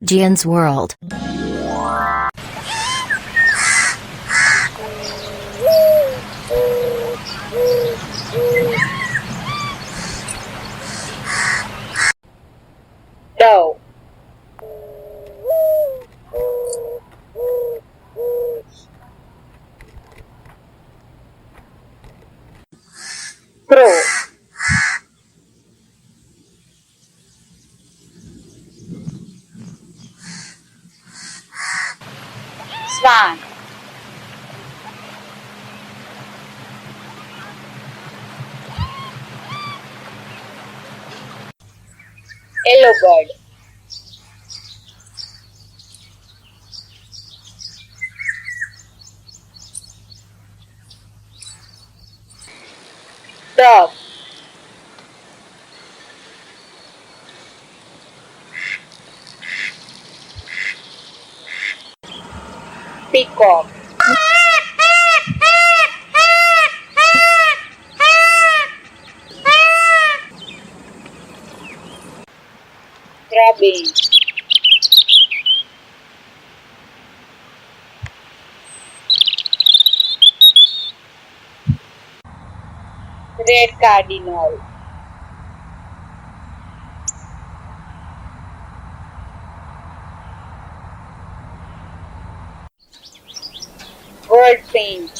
Gian's World. Dove. Crow. Swan. Yellow bird. Dog. Peacock. Robin. Red cardinal. Goldfinch.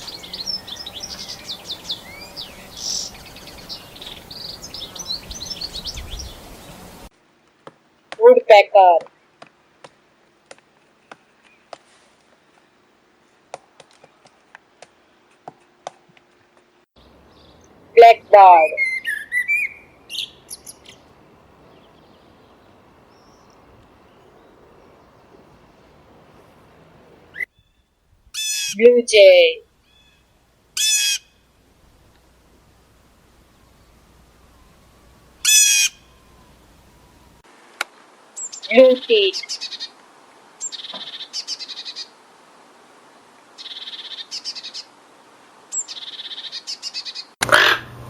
Woodpecker. Blackbird. Blue jay. Blue tit.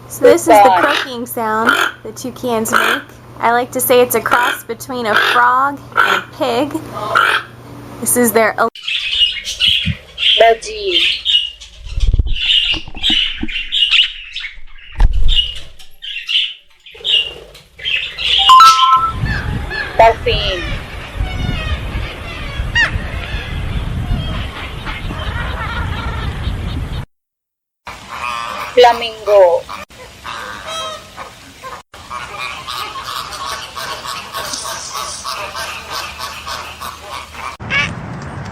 So this is the croaking sound that toucans make. I like to say it's a cross between a frog and a pig. This is their Budgie. Puffin. Flamingo.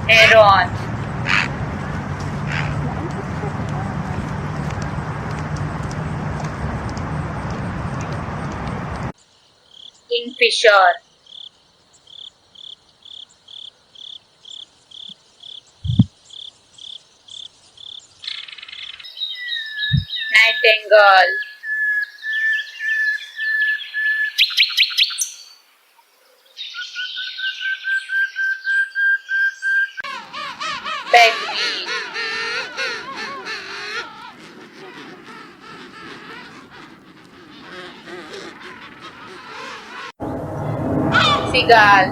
Heron. Kingfisher. Nightingale. Penguin. Seagull.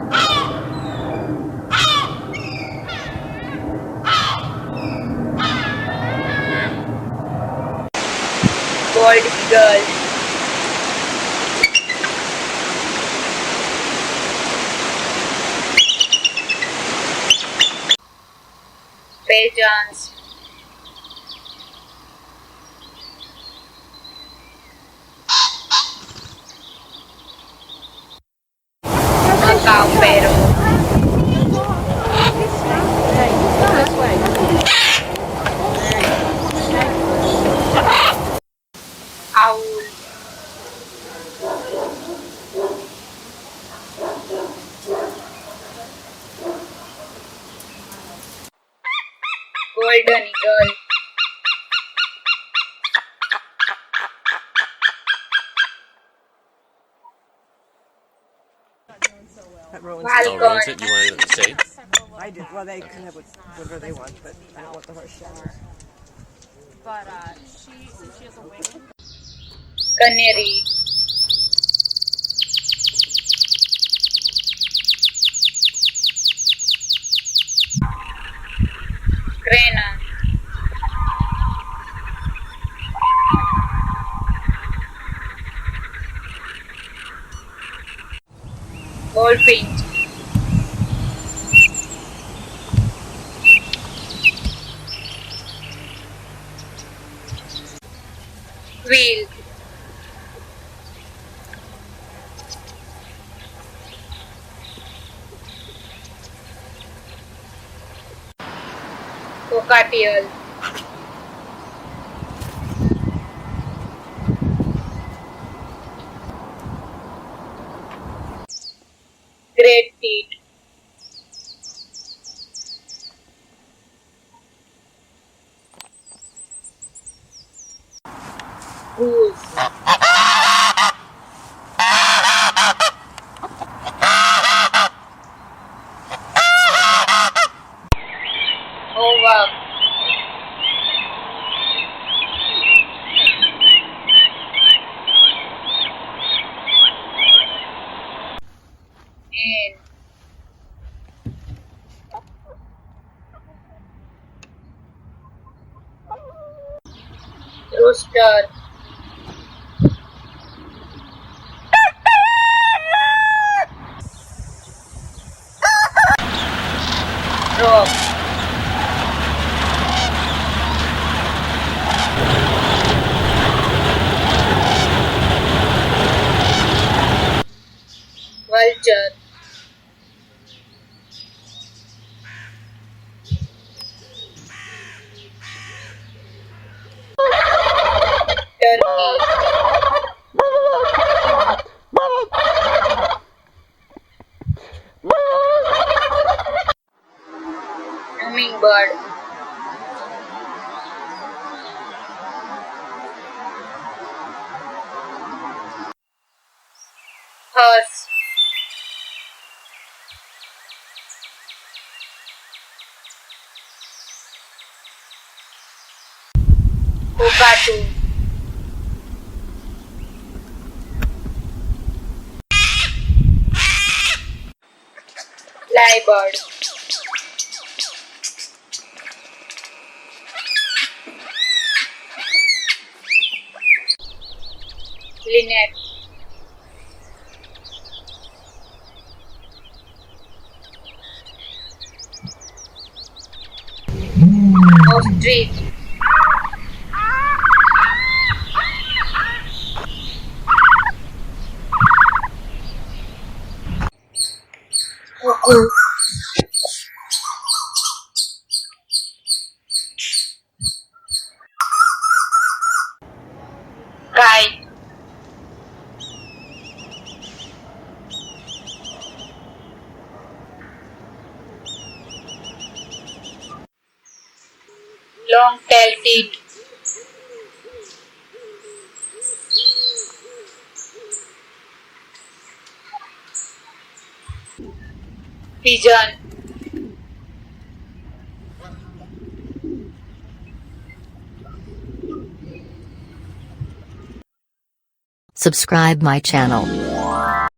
Bald eagle. Pigeons. Macaw parrot. Owl. Golden eagle. Oh, Falcon. Rowan's it? You wanted to say? I did. Well, they can have whatever they want, but I don't want the horse shower. But since she has a wing. Canary. Goldfinch. Wheel. Cockatiel. Great teeth. Goose. Over. In. Rooster. Rock. Vulture. Turkey. Hummingbird. Horse. Cockatoo. Lyrebird. Linnet. Ostrich. Cuckoo. Kite. Long tail teeth. Pigeon. Subscribe my channel.